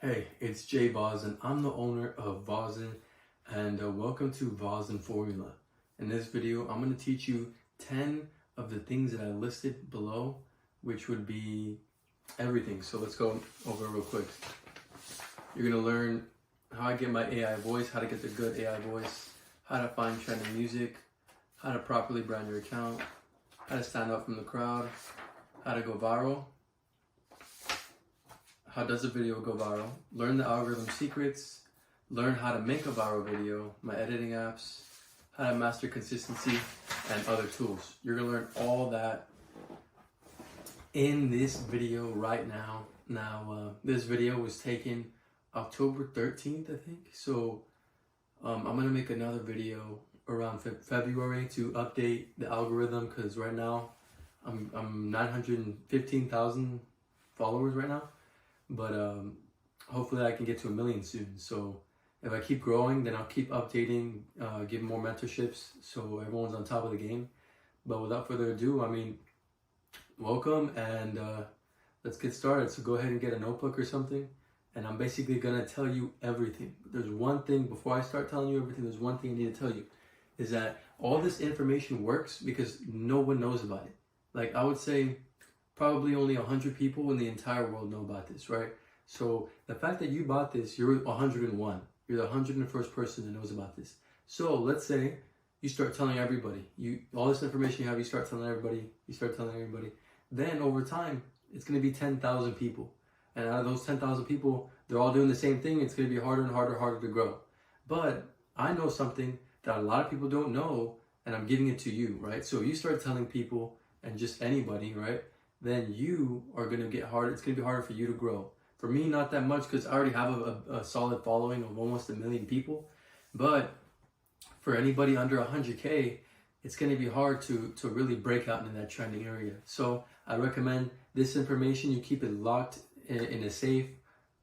Hey, it's Jay Vosin. I'm the owner of Vosin, and welcome to Vosin Formula. In this video, I'm going to teach you 10 of the things that I listed below, which would be everything. So let's go over real quick. You're going to learn how I get my AI voice, how to get the good AI voice, how to find trending music, how to properly brand your account, how to stand out from the crowd, how to go viral. How does a video go viral? Learn the algorithm secrets, learn how to make a viral video, my editing apps, how to master consistency, and other tools. You're gonna learn all that in this video right now. This video was taken October 13th, I think. So I'm gonna make another video around February to update the algorithm, because right now I'm 915,000 followers right now. But hopefully I can get to 1 million soon. So if I keep growing, then I'll keep updating, give more mentorships so everyone's on top of the game. But without further ado, welcome, and let's get started. So go ahead and get a notebook or something, and I'm basically gonna tell you everything. There's one thing, before I start telling you everything, there's one thing I need to tell you, is that all this information works because no one knows about it. Like, I would say probably only 100 people in the entire world know about this, right? So the fact that you bought this, you're 101. You're the 101st person that knows about this. So let's say you start telling everybody. All this information you have, you start telling everybody. Then over time, it's going to be 10,000 people. And out of those 10,000 people, they're all doing the same thing. It's going to be harder and harder to grow. But I know something that a lot of people don't know, and I'm giving it to you, right? So you start telling people, and just anybody, right? Then you are going to get harder. It's going to be harder for you to grow. For me, not that much, because I already have a solid following of almost 1 million people. But for anybody under 100K, it's going to be hard to really break out into that trending area. So I recommend this information, you keep it locked in a safe.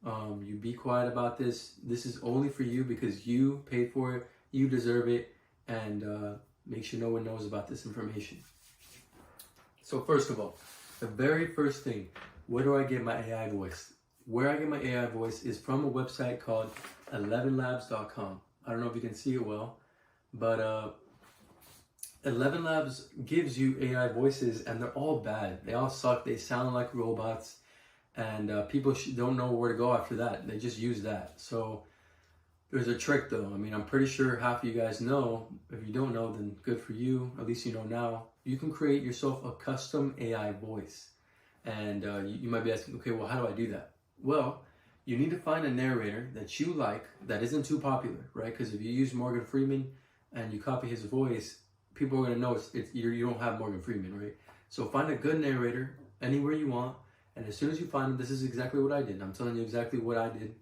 You be quiet about this. This is only for you because you paid for it. You deserve it. And make sure no one knows about this information. So first of all, the very first thing, where do I get my AI voice? Where I get my AI voice is from a website called 11labs.com. I don't know if you can see it well, but 11 Labs gives you AI voices, and they're all bad. They all suck. They sound like robots, and people don't know where to go after that. They just use that. So there's a trick though. I mean, I'm pretty sure half of you guys know. If you don't know, then good for you. At least you know now. You can create yourself a custom AI voice. And you might be asking, okay, well, how do I do that? Well, you need to find a narrator that you like, that isn't too popular, right? Because if you use Morgan Freeman and you copy his voice, people are going to know you don't have Morgan Freeman, right? So find a good narrator anywhere you want. And as soon as you find him, this is exactly what I did. I'm telling you exactly what I did.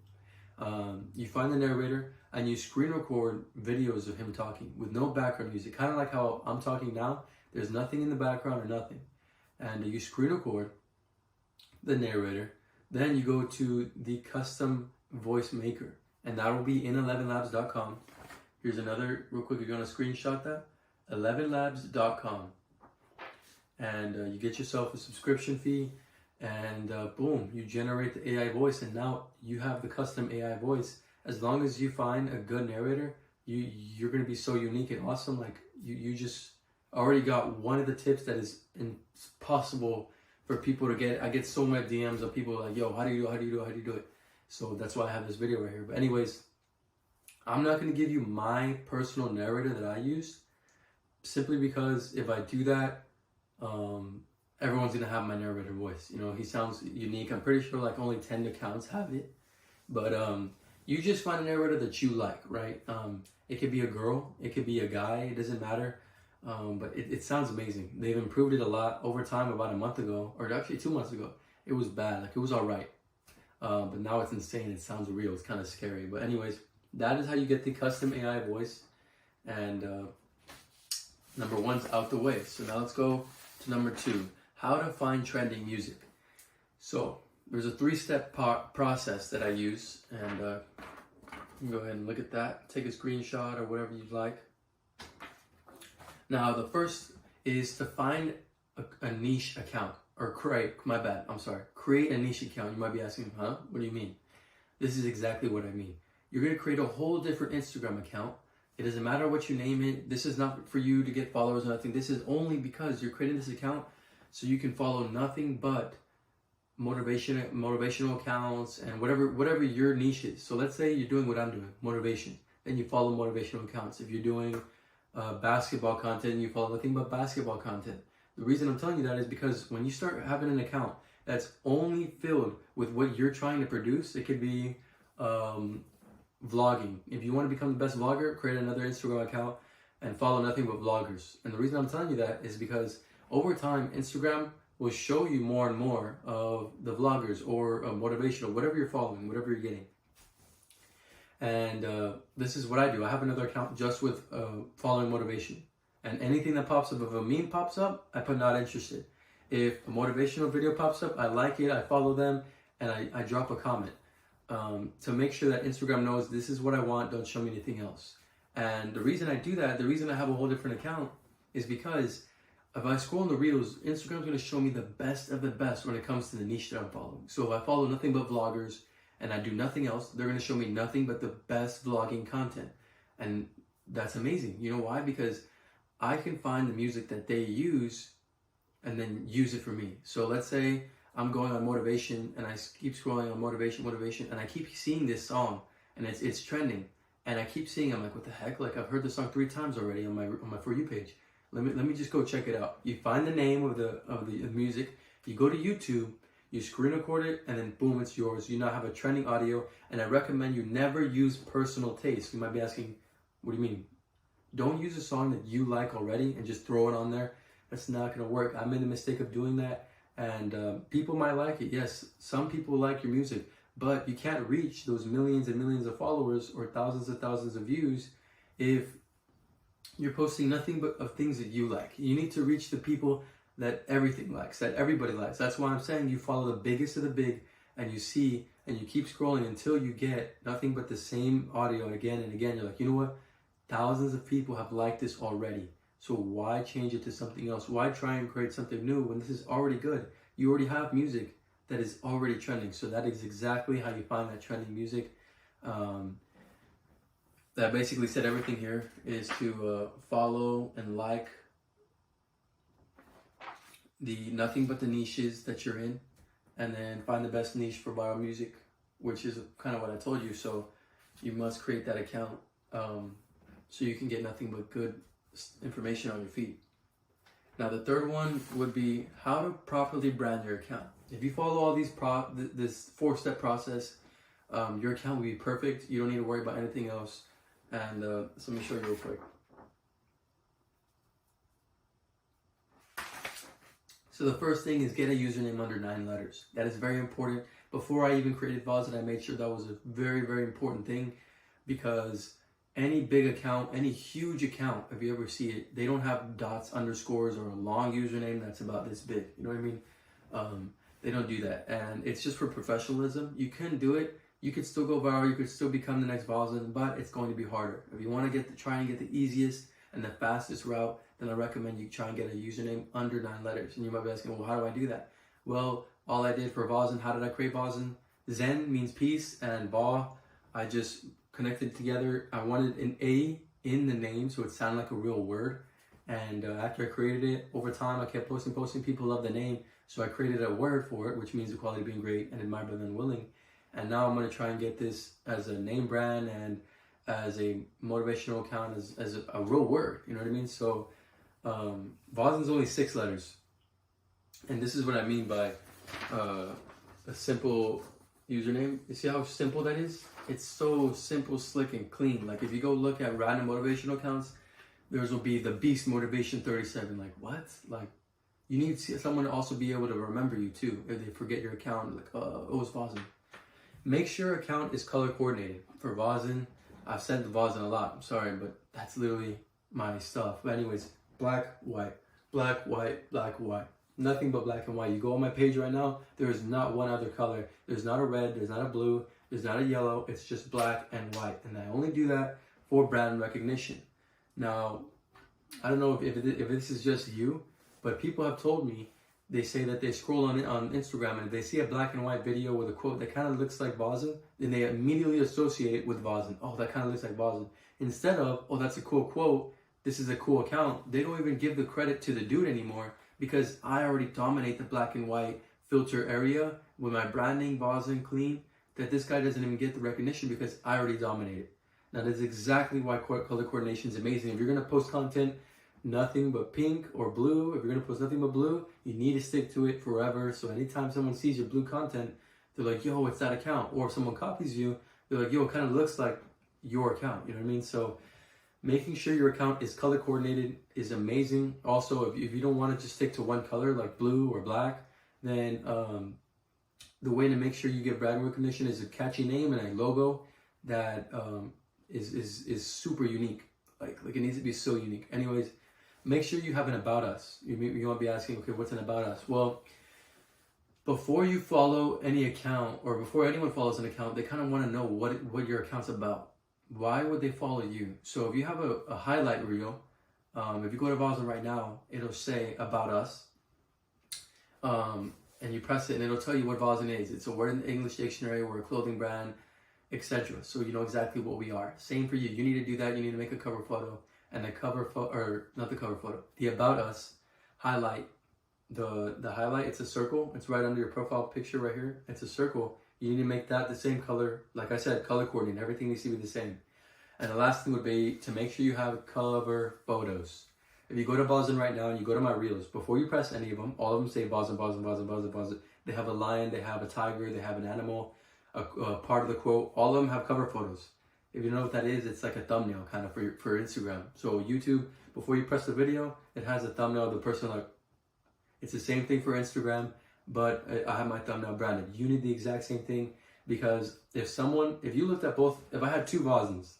You find the narrator and you screen record videos of him talking with no background music, kind of like how I'm talking now. There's nothing in the background or nothing. And you screen record the narrator. Then you go to the custom voice maker, and that will be in 11labs.com. Here's another real quick. You're going to screenshot that. 11labs.com. And you get yourself a subscription fee. And boom, you generate the AI voice, and now you have the custom AI voice. As long as you find a good narrator, you're going to be so unique and awesome. Like you just already got one of the tips that is impossible for people to get. I get so many DMs of people like, yo, how do you do it? So that's why I have this video right here. But anyways, I'm not going to give you my personal narrator that I use, simply because if I do that, everyone's going to have my narrator voice. You know, he sounds unique. I'm pretty sure like only 10 accounts have it. But you just find a narrator that you like, right? It could be a girl. It could be a guy. It doesn't matter. But it sounds amazing. They've improved it a lot over time. About a month ago, or actually 2 months ago, it was bad. Like, it was all right. But now it's insane. It sounds real. It's kind of scary. But anyways, that is how you get the custom AI voice. And number one's out the way. So now let's go to number two. How to find trending music. So there's a 3-step process that I use, and you can go ahead and look at that. Take a screenshot or whatever you'd like. Now the first is to find a niche account, or create a niche account. You might be asking, huh? What do you mean? this is exactly what I mean. You're going to create a whole different Instagram account. It doesn't matter what you name it. This is not for you to get followers or nothing. This is only because you're creating this account so you can follow nothing but motivational accounts and whatever your niche is. So let's say you're doing what I'm doing, motivation. Then you follow motivational accounts. If you're doing basketball content, you follow nothing but basketball content. The reason I'm telling you that is because when you start having an account that's only filled with what you're trying to produce, it could be vlogging. If you want to become the best vlogger, create another Instagram account and follow nothing but vloggers. And the reason I'm telling you that is because over time, Instagram will show you more and more of the vloggers or motivational, whatever you're following, whatever you're getting. And this is what I do. I have another account just with following motivation. And anything that pops up, if a meme pops up, I put not interested. If a motivational video pops up, I like it, I follow them, and I drop a comment to make sure that Instagram knows this is what I want, don't show me anything else. And the reason I do that, the reason I have a whole different account is because if I scroll in the reels, Instagram's going to show me the best of the best when it comes to the niche that I'm following. So if I follow nothing but vloggers and I do nothing else, they're going to show me nothing but the best vlogging content. And that's amazing. You know why? Because I can find the music that they use and then use it for me. So let's say I'm going on motivation and I keep scrolling on motivation, and I keep seeing this song and it's trending. And I keep seeing, I'm like, what the heck? Like I've heard this song 3 times already on my For You page. Let me just go check it out. You find the name of the music, you go to YouTube, you screen record it, and then boom, it's yours. You now have a trending audio, and I recommend you never use personal taste. You might be asking, what do you mean? Don't use a song that you like already and just throw it on there. That's not gonna work. I made the mistake of doing that, and people might like it. Yes, some people like your music, but you can't reach those millions and millions of followers or thousands of views if you're posting nothing but of things that you like. You need to reach the people that everything likes, that everybody likes. That's why I'm saying you follow the biggest of the big, and you see, and you keep scrolling until you get nothing but the same audio again and again. You're like, you know what? Thousands of people have liked this already. So why change it to something else? Why try and create something new when this is already good? You already have music that is already trending. So that is exactly how you find that trending music. That basically said everything here is to follow and like the nothing but the niches that you're in, and then find the best niche for viral music, which is kind of what I told you. So you must create that account so you can get nothing but good information on your feed. Now the third one would be how to properly brand your account. If you follow all these this 4-step process, your account will be perfect. You don't need to worry about anything else. And so let me show you real quick. So the first thing is get a username under 9 letters. That is very important. Before I even created Vozzin, I made sure that was a very, very important thing, because any big account, any huge account, if you ever see it, they don't have dots, underscores, or a long username that's about this big. You know what I mean? They don't do that. And it's just for professionalism. You can do it. You could still go viral, you could still become the next Vozzin, but it's going to be harder. If you want to try and get the easiest and the fastest route, then I recommend you try and get a username under 9 letters. And you might be asking, well, how do I do that? Well, all I did for Vozzin, how did I create Vozzin? Zen means peace, and Va, I just connected together. I wanted an A in the name so it sounded like a real word. And after I created it, over time, I kept posting. People love the name. So I created a word for it, which means the quality being great and admired rather than willing. And now I'm going to try and get this as a name brand and as a motivational account, as a real word. You know what I mean? So Vozzin's only 6 letters. And this is what I mean by a simple username. You see how simple that is? It's so simple, slick, and clean. Like if you go look at random motivational accounts, theirs will be the Beast Motivation 37. Like what? Like you need someone to also be able to remember you too. If they forget your account, like it was Vozzin. Make sure your account is color coordinated. For Vozzin, I've said the Vozzin a lot, I'm sorry, but that's literally my stuff. But anyways, black, white, black, white, black, white. Nothing but black and white. You go on my page right now, there is not one other color. There's not a red, there's not a blue, there's not a yellow, it's just black and white. And I only do that for brand recognition. Now, I don't know if this is just you, but people have told me they say that they scroll on Instagram and if they see a black and white video with a quote that kind of looks like Vazen, then they immediately associate it with Vazen. Oh, that kind of looks like Vazen. Instead of, oh, that's a cool quote, this is a cool account, they don't even give the credit to the dude anymore because I already dominate the black and white filter area with my branding, Vazen, clean, that this guy doesn't even get the recognition because I already dominate it. Now, that's exactly why color coordination is amazing. If you're going to post content nothing but pink or blue, if you're going to post nothing but blue, you need to stick to it forever. So anytime someone sees your blue content, they're like, yo, it's that account. Or if someone copies you, they're like, yo, it kind of looks like your account. You know what I mean? So making sure your account is color coordinated is amazing. Also, if you don't want to just stick to one color like blue or black, then the way to make sure you get brand recognition is a catchy name and a logo that is super unique. Like it needs to be so unique. Anyways, make sure you have an about us. You might be asking, okay, what's an about us? Well, before you follow any account or before anyone follows an account, they kind of want to know what your account's about. Why would they follow you? So if you have a highlight reel, if you go to Vazen right now, it'll say about us. And you press it and it'll tell you what Vazen is. It's a word in the English dictionary, we're a clothing brand, etc. So you know exactly what we are. Same for you. You need to do that. You need to make a cover photo. And the cover photo, or not the cover photo, the about us highlight. The highlight, it's a circle. It's right under your profile picture right here. It's a circle. You need to make that the same color. Like I said, color coordinating. Everything needs to be the same. And the last thing would be to make sure you have cover photos. If you go to Vazen right now and you go to my reels, before you press any of them, all of them say Vazen, Vazen, Vazen, Vazen, Vazen. They have a lion, they have a tiger, they have an animal, a part of the quote. All of them have cover photos. If you know what that is, it's like a thumbnail kind of for Instagram. So YouTube, before you press the video, it has a thumbnail of the person. Like, it's the same thing for Instagram, but I have my thumbnail branded. You need the exact same thing because if you looked at both, if I had two Vazens,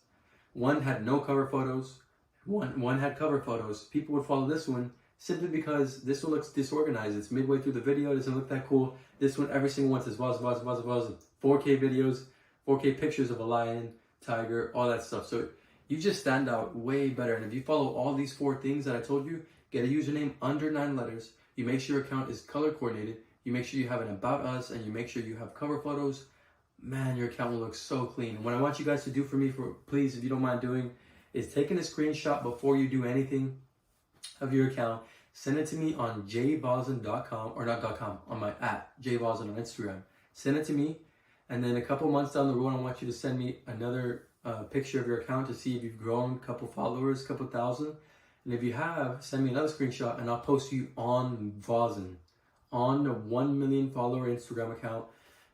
one had no cover photos, one had cover photos, people would follow this one simply because this one looks disorganized. It's midway through the video, it doesn't look that cool. This one, every single one says Vazen, Vazen, Vazen, Vazen. 4K videos, 4K pictures of a lion, tiger, all that stuff. So you just stand out way better. And if you follow all these 4 things that I told you, get a username under 9 letters, you make sure your account is color coordinated, you make sure you have an about us, and you make sure you have cover photos, man, your account will look so clean. And what I want you guys to do for me, please, if you don't mind doing, is taking a screenshot before you do anything of your account, send it to me on jvazen.com, or not .com, on my @jvazen on Instagram. Send it to me, and then a couple months down the road, I want you to send me another picture of your account to see if you've grown a couple followers, a couple thousand. And if you have, send me another screenshot and I'll post you on Vazen, on the 1 million follower Instagram account.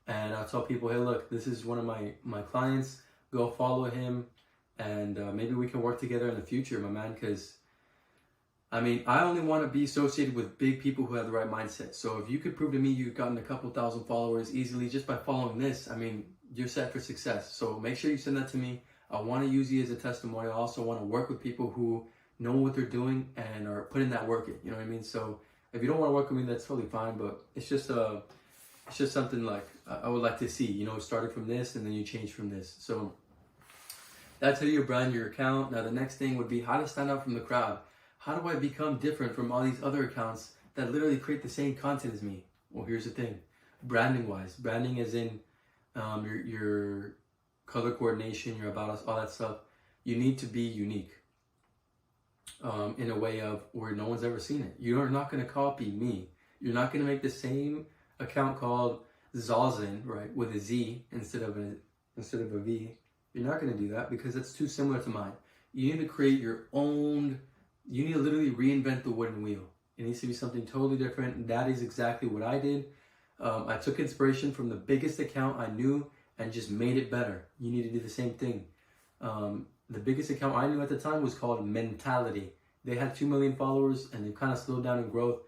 And I'll tell people, hey, look, this is one of my clients. Go follow him. And maybe we can work together in the future, my man. Because, I mean, I only want to be associated with big people who have the right mindset. So if you could prove to me you've gotten a couple thousand followers easily just by following this, I mean, you're set for success. So make sure you send that to me. I want to use you as a testimonial. I also want to work with people who know what they're doing and are putting that work in. You know what I mean? So if you don't want to work with me, that's totally fine. But it's just something like I would like to see. You know, started from this and then you change from this. So that's how you brand your account. Now the next thing would be how to stand out from the crowd. How do I become different from all these other accounts that literally create the same content as me? Well, here's the thing. Branding wise, branding is in your color coordination, your about us, all that stuff. You need to be unique in a way of where no one's ever seen it. You're not going to copy me. You're not going to make the same account called Zazen, right, with a Z instead of a V. You're not going to do that because it's too similar to mine. You need to create your own. You need to literally reinvent the wooden wheel. It needs to be something totally different. That is exactly what I did. I took inspiration from the biggest account I knew and just made it better. You need to do the same thing. The biggest account I knew at the time was called Mentality. They had 2 million followers and they kind of slowed down in growth.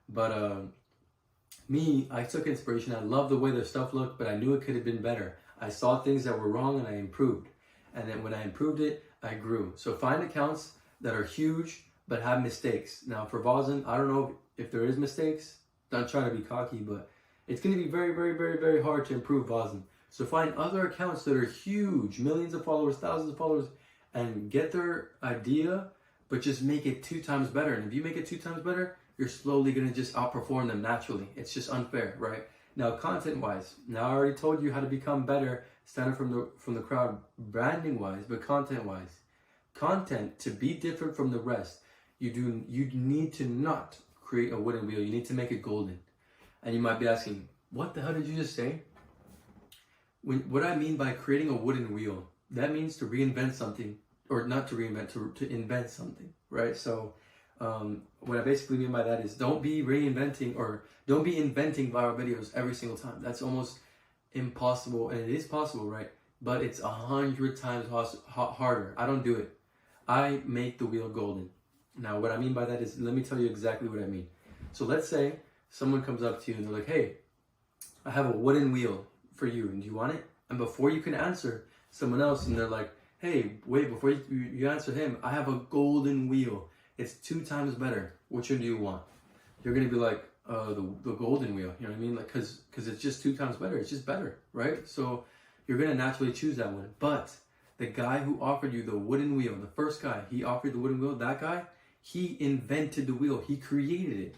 But I took inspiration. I loved the way their stuff looked, but I knew it could have been better. I saw things that were wrong and I improved. And then when I improved it, I grew. So find accounts that are huge but have mistakes. Now for Vazen, I don't know if there is mistakes. Not trying to be cocky, but it's going to be very, very, very, very hard to improve Vazen. So find other accounts that are huge, millions of followers, thousands of followers, and get their idea, but just make it 2 times better. And if you make it 2 times better, you're slowly going to just outperform them naturally. It's just unfair, right? Now, content-wise, now I already told you how to become better, standing from the crowd, branding-wise, but content-wise. Content, to be different from the rest, you need to not create a wooden wheel. You need to make it golden. And you might be asking, what the hell did you just say? What I mean by creating a wooden wheel, that means to reinvent something, or not to reinvent, to invent something, right? So what I basically mean by that is don't be reinventing or don't be inventing viral videos every single time. That's almost impossible, and it is possible, right? But it's 100 times harder. I don't do it. I make the wheel golden. Now, what I mean by that is, let me tell you exactly what I mean. So let's say someone comes up to you and they're like, hey, I have a wooden wheel for you, and do you want it? And before you can answer someone else, and they're like, hey, wait, before you answer him, I have a golden wheel. It's 2 times better. Which one do you want? You're going to be like, the golden wheel. You know what I mean? Like, because it's just 2 times better. It's just better, right? So you're going to naturally choose that one. But the guy who offered you the wooden wheel, the first guy, he offered the wooden wheel, that guy, he invented the wheel. He created it.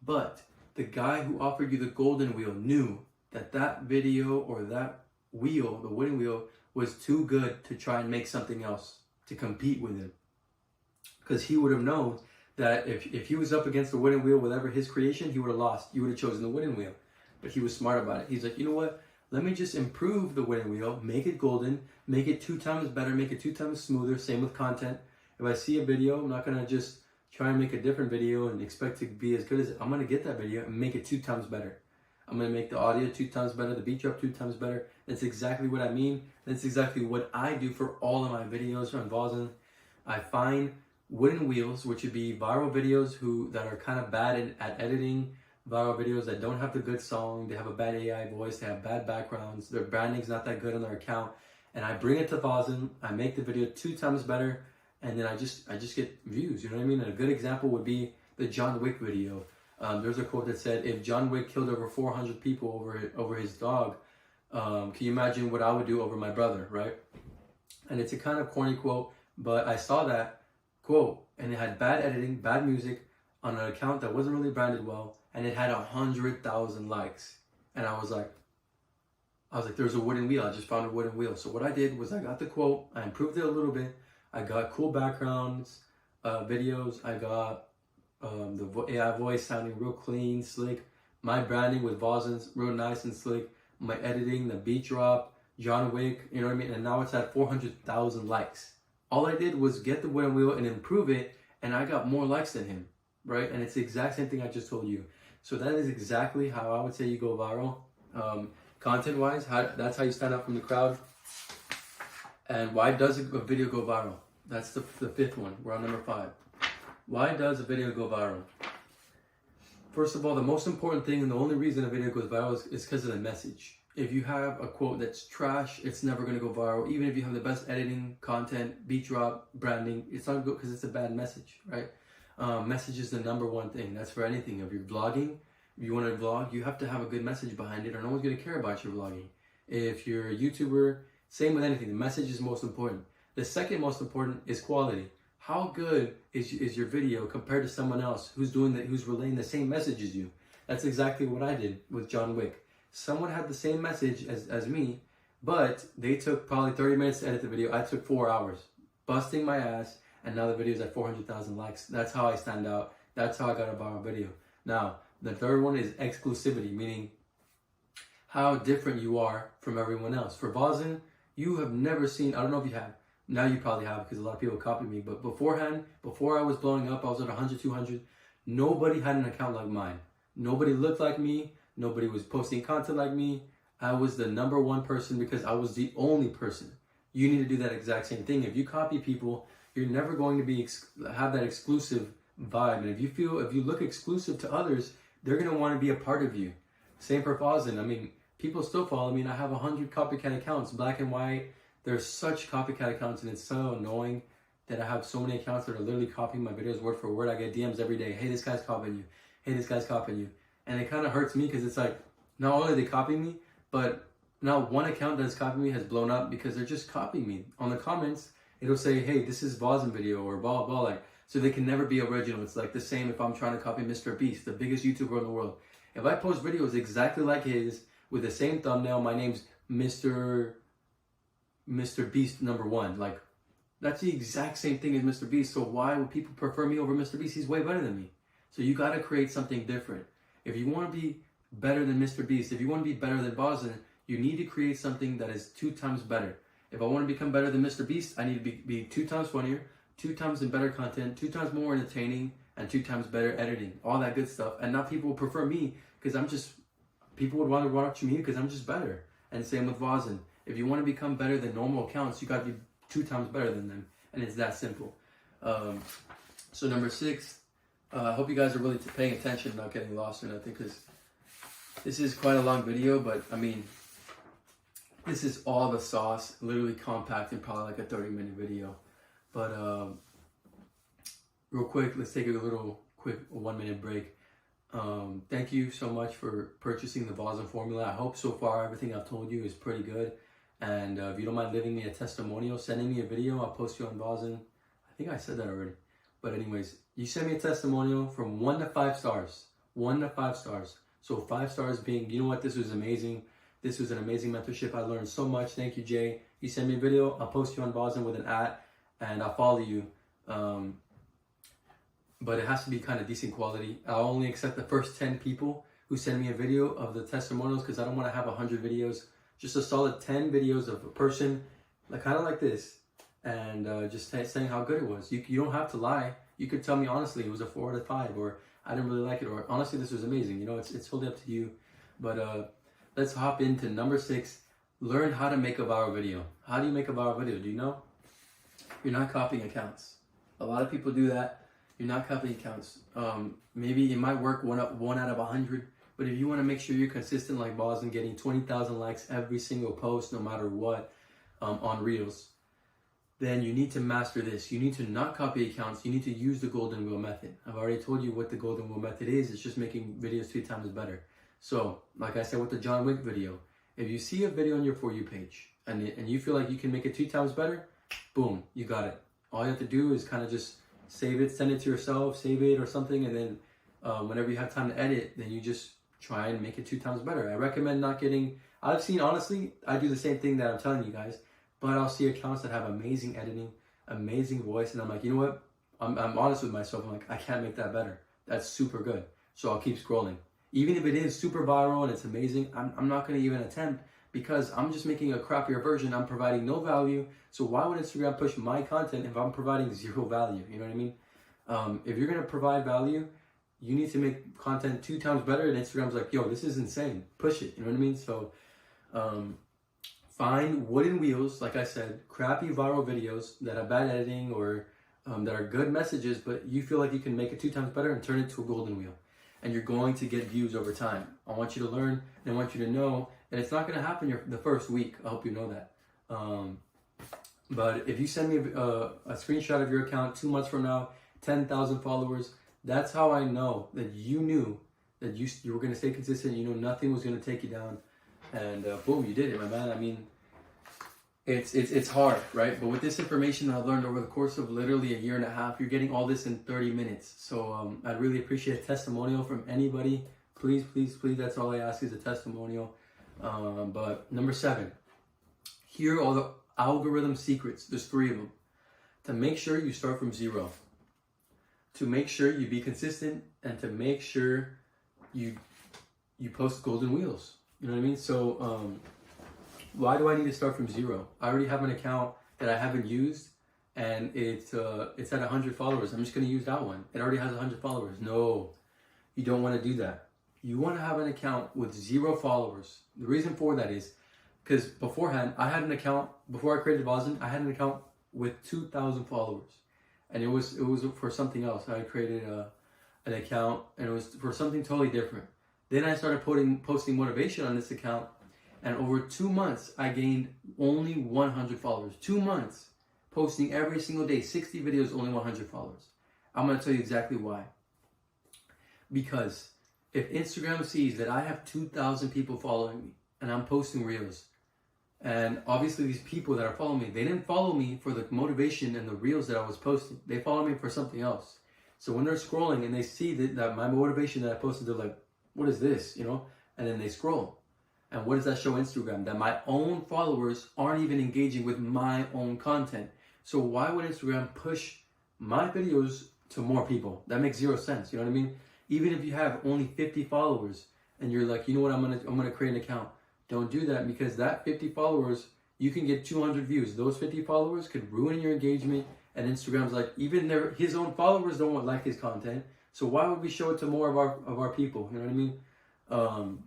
But the guy who offered you the golden wheel knew that that video or that wheel, the wooden wheel, was too good to try and make something else to compete with it. Because he would have known that if he was up against the wooden wheel, whatever his creation, he would have lost. You would have chosen the wooden wheel. But he was smart about it. He's like, you know what? Let me just improve the wooden wheel, make it golden, make it 2 times better, make it 2 times smoother. Same with content. If I see a video, I'm not going to just try and make a different video and expect to be as good as it. I'm going to get that video and make it 2 times better. I'm going to make the audio 2 times better, the beat drop 2 times better. That's exactly what I mean. That's exactly what I do for all of my videos on Vozen. I find wooden wheels, which would be viral videos that are kind of bad at editing, viral videos that don't have the good song, they have a bad AI voice, they have bad backgrounds, their branding's not that good on their account, and I bring it to Vozen, I make the video 2 times better, and then I just get views, you know what I mean? And a good example would be the John Wick video. There's a quote that said, if John Wick killed over 400 people over his dog, can you imagine what I would do over my brother, right? And it's a kind of corny quote, but I saw that quote, and it had bad editing, bad music, on an account that wasn't really branded well, and it had 100,000 likes. And I was like, there's a wooden wheel. I just found a wooden wheel. So what I did was I got the quote, I improved it a little bit, I got cool backgrounds, videos, I got the AI voice sounding real clean, slick, my branding with Vozen's real nice and slick, my editing, the beat drop, John Wick, you know what I mean? And now it's at 400,000 likes. All I did was get the wooden wheel and improve it, and I got more likes than him, right? And it's the exact same thing I just told you. So that is exactly how I would say you go viral. Content-wise, that's how you stand out from the crowd. And why does a video go viral? That's the 5th one. We're on number 5. Why does a video go viral? First of all, the most important thing and the only reason a video goes viral is because of the message. If you have a quote that's trash, it's never going to go viral. Even if you have the best editing, content, beat drop, branding, it's not good because it's a bad message, right? Message is the number one thing. That's for anything. If you're vlogging, if you want to vlog, you have to have a good message behind it or no one's going to care about your vlogging. If you're a YouTuber, same with anything. The message is most important. The second most important is quality. How good is your video compared to someone else who's relaying the same message as you? That's exactly what I did with John Wick. Someone had the same message as me, but they took probably 30 minutes to edit the video. I took 4 hours, busting my ass, and now the video is at 400,000 likes. That's how I stand out. That's how I got a viral video. Now, the third one is exclusivity, meaning how different you are from everyone else. For Vozen, you have never seen, I don't know if you have, now you probably have because a lot of people copied me, but beforehand, before I was blowing up, I was at 100, 200, nobody had an account like mine. Nobody looked like me. Nobody was posting content like me. I was the number 1 person because I was the only person. You need to do that exact same thing. If you copy people, you're never going to have that exclusive vibe. And if you look exclusive to others, they're going to want to be a part of you. Same for Vozen. I mean, people still follow me, and I have 100 copycat accounts, black and white. There's such copycat accounts, and it's so annoying that I have so many accounts that are literally copying my videos word for word. I get DMs every day. Hey, this guy's copying you. Hey, this guy's copying you. And it kind of hurts me because it's like, not only are they copying me, but not one account that's copying me has blown up because they're just copying me. On the comments, it'll say, hey, this is Vozen video or blah, blah, like, So they can never be original. It's like the same if I'm trying to copy Mr. Beast, the biggest YouTuber in the world. If I post videos exactly like his with the same thumbnail, my name's Mr. Beast #1. Like, that's the exact same thing as Mr. Beast. So why would people prefer me over Mr. Beast? He's way better than me. So you got to create something different. If you want to be better than Mr. Beast, if you want to be better than Boston, you need to create something that is 2 times better. If I want to become better than Mr. Beast, I need to be 2 times funnier, 2 times in better content, 2 times more entertaining, and 2 times better editing. All that good stuff. And now people will prefer me because people would want to watch me because I'm just better. And same with Vozen. If you want to become better than normal accounts, you got to be 2 times better than them. And it's that simple. So number 6, I hope you guys are really paying attention, not getting lost or nothing, because this is quite a long video, but I mean, this is all the sauce, literally compact in probably like a 30-minute video. But real quick, let's take a little quick 1-minute break. Thank you so much for purchasing the Vozen formula. I hope so far everything I've told you is pretty good. And if you don't mind leaving me a testimonial, sending me a video, I'll post you on Vozen. I think I said that already. But anyways, you send me a testimonial from 1 to 5 stars. 1 to 5 stars. So 5 stars being, you know what, this was amazing. This was an amazing mentorship. I learned so much. Thank you, Jay. You send me a video, I'll post you on Vozen with an @ and I'll follow you. But it has to be kind of decent quality. I'll only accept the first 10 people who send me a video of the testimonials because I don't want to have 100 videos. Just a solid 10 videos of a person, like kind of like this, and just saying how good it was. You don't have to lie. You could tell me honestly it was a 4 out of 5, or I didn't really like it, or honestly this was amazing. You know, it's totally up to you. But let's hop into number 6. Learn how to make a viral video. How do you make a viral video? Do you know? You're not copying accounts. A lot of people do that. You're not copying accounts. Maybe it might work 1 out of 100. But if you want to make sure you're consistent like Boston, getting 20,000 likes every single post, no matter what, on Reels, then you need to master this. You need to not copy accounts. You need to use the golden wheel method. I've already told you what the golden wheel method is. It's just making videos 2 times better. So, like I said with the John Wick video, if you see a video on your For You page and you feel like you can make it 2 times better, boom, you got it. All you have to do is kind of just save it, send it to yourself, save it or something, and then whenever you have time to edit, then you just try and make it 2 times better. I recommend not getting, I've seen, honestly, I do the same thing that I'm telling you guys, but I'll see accounts that have amazing editing, amazing voice, and I'm like, you know what? I'm honest with myself. I'm like, I can't make that better. That's super good. So I'll keep scrolling. Even if it is super viral and it's amazing, I'm not going to even attempt because I'm just making a crappier version. I'm providing no value. So why would Instagram push my content if I'm providing 0 value? You know what I mean? If you're going to provide value, you need to make content 2 times better, and Instagram's like, yo, this is insane. Push it. You know what I mean? So find wooden wheels, like I said, crappy viral videos that have bad editing or that are good messages, but you feel like you can make it 2 times better and turn it to a golden wheel. And you're going to get views over time. I want you to learn, and I want you to know that it's not going to happen the first week. I hope you know that. But if you send me a screenshot of your account 2 months from now, 10,000 followers, that's how I know that you knew that you were going to stay consistent. You know nothing was going to take you down, and boom, you did it, my man. I mean, it's hard, right? But with this information that I've learned over the course of literally a 1.5 years, you're getting all this in 30 minutes. So I'd really appreciate a testimonial from anybody. Please, please, please. That's all I ask is a testimonial. But number 7, here are all the algorithm secrets. There's 3 of them. To make sure you start from 0. To make sure you be consistent, and to make sure you post golden wheels. You know what I mean? So why do I need to start from 0? I already have an account that I haven't used, and it's at 100 followers. I'm just going to use that one. It already has 100 followers. No, you don't want to do that. You want to have an account with 0 followers. The reason for that is because beforehand, I had an account, before I created Vozen, I had an account with 2,000 followers. And it was for something else. I created an account, and it was for something totally different. Then I started posting motivation on this account, and over 2 months, I gained only 100 followers. 2 months, posting every single day, 60 videos, only 100 followers. I'm going to tell you exactly why. Because if Instagram sees that I have 2,000 people following me, and I'm posting Reels, And obviously these people that are following me, they didn't follow me for the motivation and the reels that I was posting. They follow me for something else. So when they're scrolling and they see that my motivation that I posted, they're like, what is this? You know? And then they scroll. And what does that show Instagram? That my own followers aren't even engaging with my own content. So why would Instagram push my videos to more people? That makes zero sense. You know what I mean? Even if you have only 50 followers and you're like, you know what, I'm gonna create an account. Don't do that, because that 50 followers, you can get 200 views. Those 50 followers could ruin your engagement. And Instagram's like, even his own followers don't like his content. So why would we show it to more of our people? You know what I mean?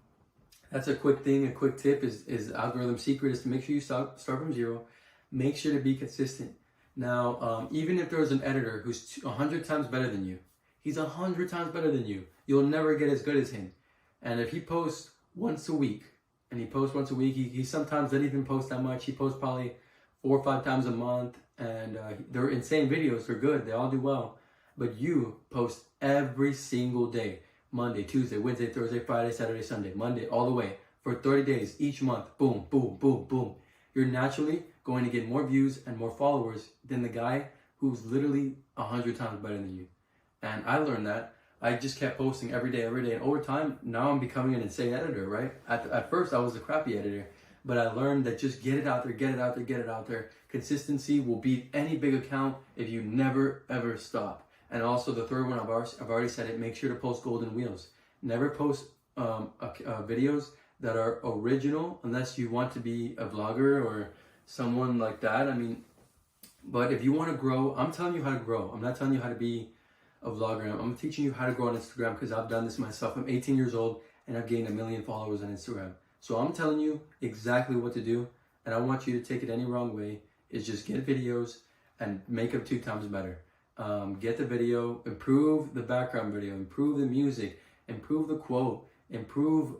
That's a quick thing. A quick tip is algorithm secret is to make sure you start from zero. Make sure to be consistent. Now, even if there's an editor who's 100 times better than you, he's 100 times better than you, you'll never get as good as him. And if he posts once a week, he sometimes doesn't even post that much. He posts probably 4 or 5 times a month, and they're insane videos. They're good. They all do well. But you post every single day. Monday, Tuesday, Wednesday, Thursday, Friday, Saturday, Sunday, Monday, all the way for 30 days each month. Boom, boom, boom, boom. You're naturally going to get more views and more followers than the guy who's literally 100 times better than you. And I learned that. I just kept posting every day. And over time, now I'm becoming an insane editor, right? At first, I was a crappy editor. But I learned that just get it out there. Consistency will beat any big account if you never, ever stop. And also the third one, I've already said it, make sure to post golden wheels. Never post videos that are original unless you want to be a vlogger or someone like that. I mean, but if you want to grow, I'm telling you how to grow. I'm not telling you how to be a vlogger. I'm teaching you how to grow on Instagram, because I've done this myself. I'm 18 years old and I've gained 1 million followers on Instagram. So I'm telling you exactly what to do, and I want you to take it any wrong way. Is just get videos and make them 2 times better. Get the video, improve the background video, improve the music, improve the quote, improve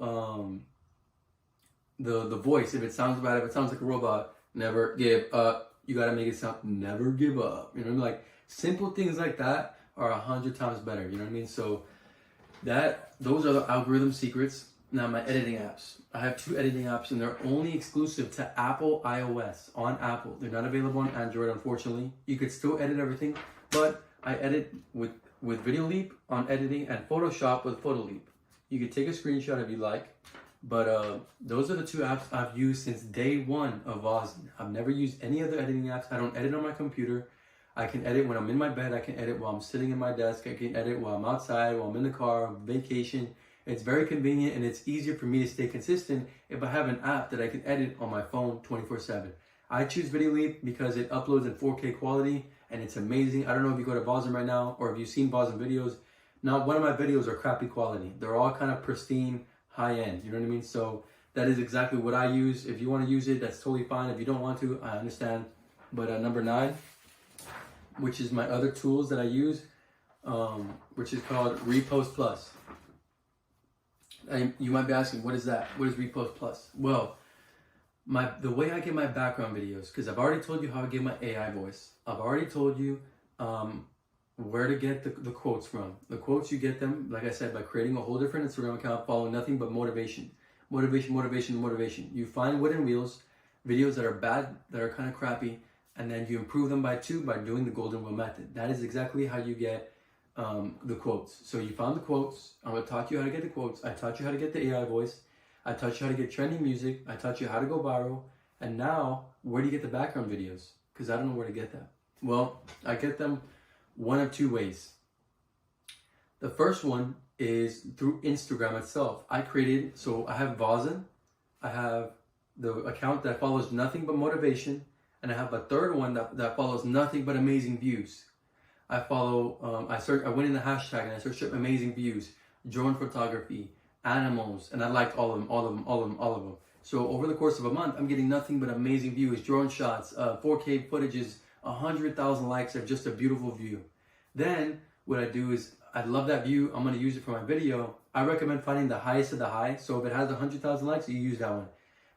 the voice. If it sounds bad, if it sounds like a robot, never give up. You gotta make it sound never give up. You know what I mean? Like simple things like that are 100 times better. You know what I mean? So those are the algorithm secrets. Now my editing apps. I have 2 editing apps, and they're only exclusive to Apple iOS on Apple. They're not available on Android, unfortunately. You could still edit everything, but I edit with VideoLeap on editing and Photoshop with PhotoLeap. You could take a screenshot if you like, but those are the 2 apps I've used since day 1 of Vozen. I've never used any other editing apps. I don't edit on my computer. I can edit when I'm in my bed. I can edit while I'm sitting in my desk. I can edit while I'm outside, while I'm in the car, on vacation. It's very convenient, and it's easier for me to stay consistent if I have an app that I can edit on my phone 24/7. I choose VideoLeap because it uploads in 4K quality, and it's amazing. I don't know if you go to Vozen right now, or if you've seen Vozen videos. Not one of my videos are crappy quality. They're all kind of pristine, high-end. You know what I mean? So that is exactly what I use. If you want to use it, that's totally fine. If you don't want to, I understand. But number 9, which is my other tools that I use, which is called Repost Plus. You might be asking, what is that? What is Repost Plus? Well, the way I get my background videos, because I've already told you how I get my AI voice. I've already told you where to get the quotes from. The quotes, you get them, like I said, by creating a whole different Instagram account, following nothing but motivation. Motivation. You find wooden wheels, videos that are bad, that are kind of crappy, and then you improve them by 2 by doing the golden wheel method. That is exactly how you get the quotes. So you found the quotes. I'm going to taught you how to get the quotes. I taught you how to get the AI voice. I taught you how to get trending music. I taught you how to go viral. And now, where do you get the background videos? Because I don't know where to get that. Well, I get them one of 2 ways. The first one is through Instagram itself. I have Vozen. I have the account that follows nothing but motivation. And I have a third one that follows nothing but amazing views. I went in the hashtag and I searched up amazing views, drone photography, animals, and I liked all of them. So over the course of a month, I'm getting nothing but amazing views, drone shots, 4K footages, 100,000 likes of just a beautiful view. Then what I do is, I love that view, I'm going to use it for my video. I recommend finding the highest of the high. So if it has 100,000 likes, you use that one.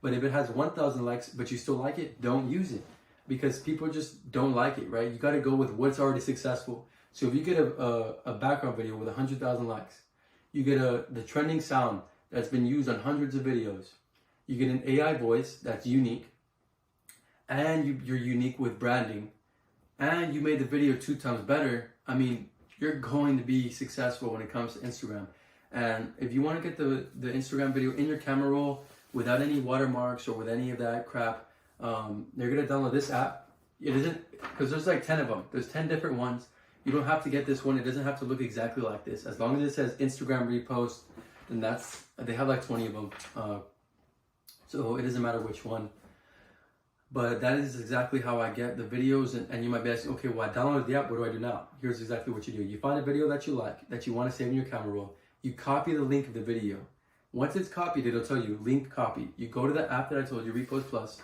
But if it has 1,000 likes, but you still like it, don't use it. Because people just don't like it, right? You got to go with what's already successful. So if you get a background video with 100,000 likes, you get the trending sound that's been used on hundreds of videos, you get an AI voice that's unique, and you're unique with branding, and you made the video 2 times better, I mean, you're going to be successful when it comes to Instagram. And if you want to get the Instagram video in your camera roll without any watermarks or with any of that crap, you're going to download this app. It isn't, because there's like 10 of them. There's 10 different ones. You don't have to get this one. It doesn't have to look exactly like this. As long as it says Instagram repost, then they have like 20 of them. So it doesn't matter which one. But that is exactly how I get the videos. And you might be asking, okay, well, I downloaded the app. What do I do now? Here's exactly what you do. You find a video that you like, that you want to save in your camera roll. You copy the link of the video. Once it's copied, it'll tell you link copy. You go to the app that I told you, Repost Plus,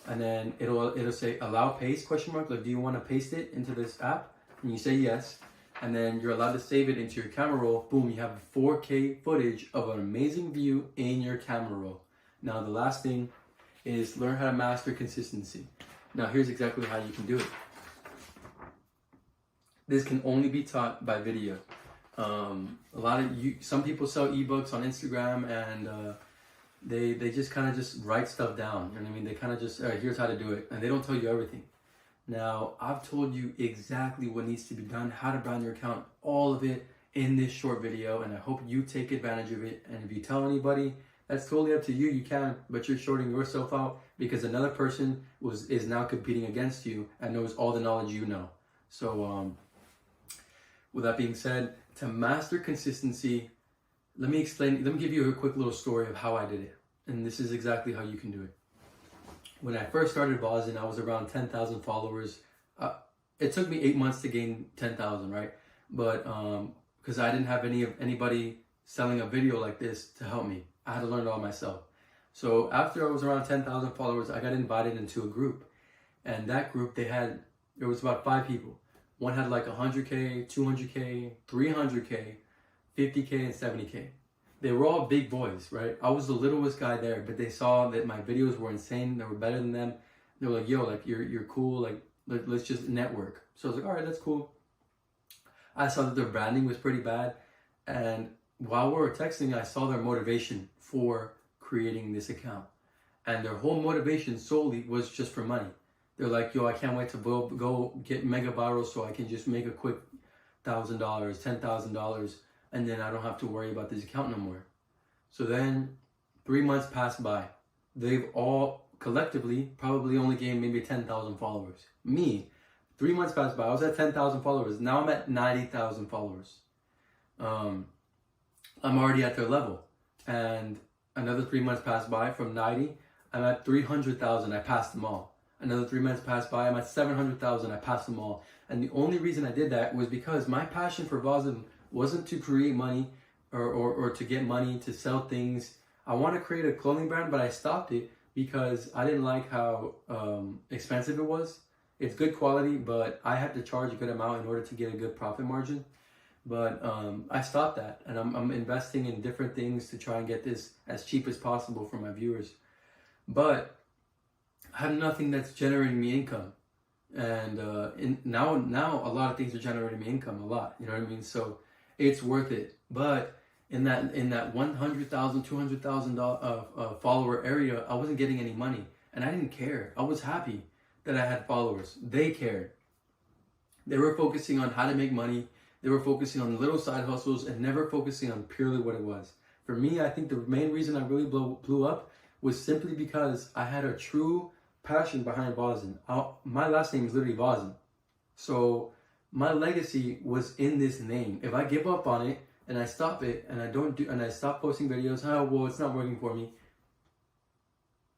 and then it'll say allow paste question mark. Like, do you want to paste it into this app? And you say yes, and then you're allowed to save it into your camera roll. Boom, you have 4K footage of an amazing view in your camera roll. Now the last thing is learn how to master consistency. Now here's exactly how you can do it. This can only be taught by video. Some people sell ebooks on Instagram, and they just kind of just write stuff down. You know what I mean? They kind of just here's how to do it, and they don't tell you everything. Now I've told you exactly what needs to be done, how to brand your account, all of it in this short video, and I hope you take advantage of it. And if you tell anybody, that's totally up to you. You can, but you're shorting yourself out because another person is now competing against you and knows all the knowledge you know. So with that being said, to master consistency, let me give you a quick little story of how I did it. And this is exactly how you can do it. When I first started Vozzing, I was around 10,000 followers. It took me 8 months to gain 10,000, right? But because I didn't have anybody selling a video like this to help me. I had to learn it all myself. So after I was around 10,000 followers, I got invited into a group. And that group, there was about 5 people. One had like 100K, 200K, 300K, 50K, and 70K. They were all big boys, right? I was the littlest guy there, but they saw that my videos were insane. They were better than them. They were like, yo, like you're cool. Like let's just network. So I was like, all right, that's cool. I saw that their branding was pretty bad. And while we were texting, I saw their motivation for creating this account. And their whole motivation solely was just for money. They're like, yo, I can't wait to go get mega viral so I can just make a quick $1,000, $10,000, and then I don't have to worry about this account no more. So then 3 months passed by. They've all collectively probably only gained maybe 10,000 followers. Me, 3 months passed by. I was at 10,000 followers. Now I'm at 90,000 followers. I'm already at their level. And another 3 months passed by. From 90, I'm at 300,000. I passed them all. Another 3 months passed by. I'm at 700,000. I passed them all. And the only reason I did that was because my passion for Vozzing wasn't to create money or to get money to sell things. I want to create a clothing brand, but I stopped it because I didn't like how expensive it was. It's good quality, but I had to charge a good amount in order to get a good profit margin. But I stopped that, and I'm investing in different things to try and get this as cheap as possible for my viewers. But I have nothing that's generating me income. And now a lot of things are generating me income, a lot. You know what I mean? So it's worth it. But in that 100,000, 200,000 follower area, I wasn't getting any money, and I didn't care. I was happy that I had followers. They cared. They were focusing on how to make money. They were focusing on little side hustles and never focusing on purely what it was. For me, I think the main reason I really blew up was simply because I had a true passion behind Vozzing. My last name is literally Vozzing. So my legacy was in this name. If I give up on it and I stop it and I stop posting videos, oh well, it's not working for me.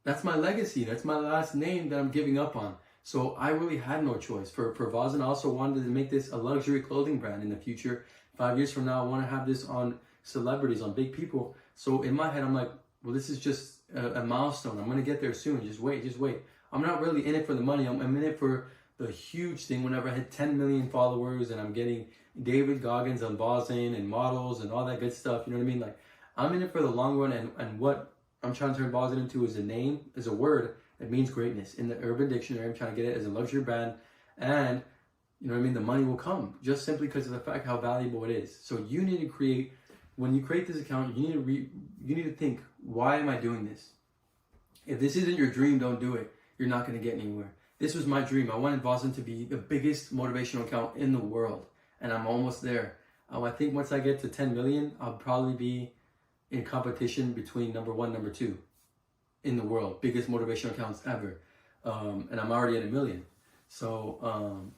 That's my legacy. That's my last name that I'm giving up on. So I really had no choice. For Vozzing, I also wanted to make this a luxury clothing brand in the future. 5 years from now, I want to have this on celebrities, on big people. So in my head, I'm like, well, this is just a milestone. I'm going to get there soon. Just wait. I'm not really in it for the money. I'm in it for the huge thing. Whenever I had 10 million followers and I'm getting David Goggins on Vozzing and models and all that good stuff, you know what I mean? Like, I'm in it for the long run, and what I'm trying to turn Vozzing into is a name, is a word that means greatness. In the Urban Dictionary, I'm trying to get it as a luxury brand, and you know what I mean? The money will come just simply because of the fact how valuable it is. So you need to create, when you create this account, you need to think, why am I doing this? If this isn't your dream, don't do it. you're not going to get anywhere. This was my dream. I wanted Voslin to be the biggest motivational account in the world, and I'm almost there. I think once I get to 10 million, I'll probably be in competition between number 1, number 2 in the world, biggest motivational accounts ever. And I'm already at 1 million. So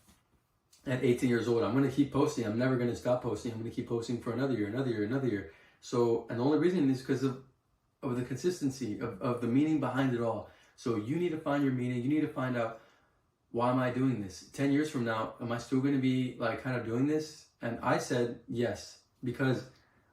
at 18 years old, I'm going to keep posting. I'm never going to stop posting. I'm going to keep posting for another year, another year, another year. So, and the only reason is because of the consistency, of the meaning behind it all. So you need to find your meaning. You need to find out, why am I doing this? 10 years from now, am I still going to be like kind of doing this? And I said yes, because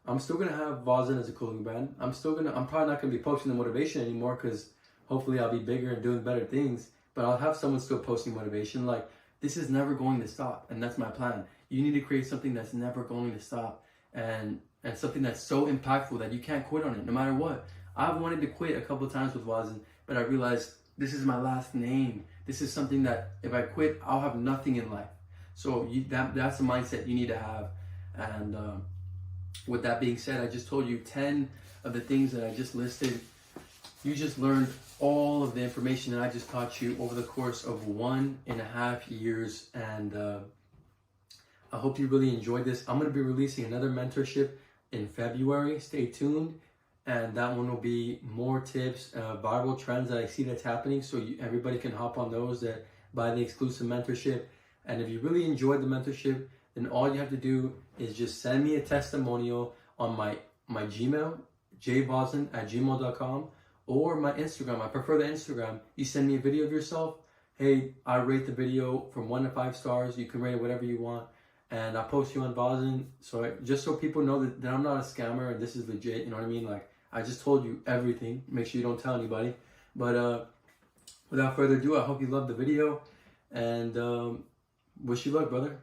I'm still going to have Voslin as a clothing brand. I'm probably not going to be posting the motivation anymore, because hopefully I'll be bigger and doing better things, but I'll have someone still posting motivation. Like, this is never going to stop, and that's my plan. You need to create something that's never going to stop, and something that's so impactful that you can't quit on it no matter what. I've wanted to quit a couple of times with Voslin, but I realized this is my last name. This is something that if I quit, I'll have nothing in life. So that's the mindset you need to have. And with that being said, I just told you 10 of the things that I just listed. You just learned all of the information that I just taught you over the course of 1.5 years. And I hope you really enjoyed this. I'm going to be releasing another mentorship in February. Stay tuned. And that one will be more tips, viral trends that I see that's happening. So everybody can hop on those that buy the exclusive mentorship. And if you really enjoyed the mentorship, then all you have to do is just send me a testimonial on my Gmail, jvoslin@gmail.com, or my Instagram. I prefer the Instagram. You send me a video of yourself. Hey, I rate the video from 1 to 5 stars. You can rate it whatever you want. And I post you on Voslin. So just so people know that I'm not a scammer and this is legit, you know what I mean? Like, I just told you everything. Make sure you don't tell anybody. But without further ado, I hope you loved the video. And wish you luck, brother.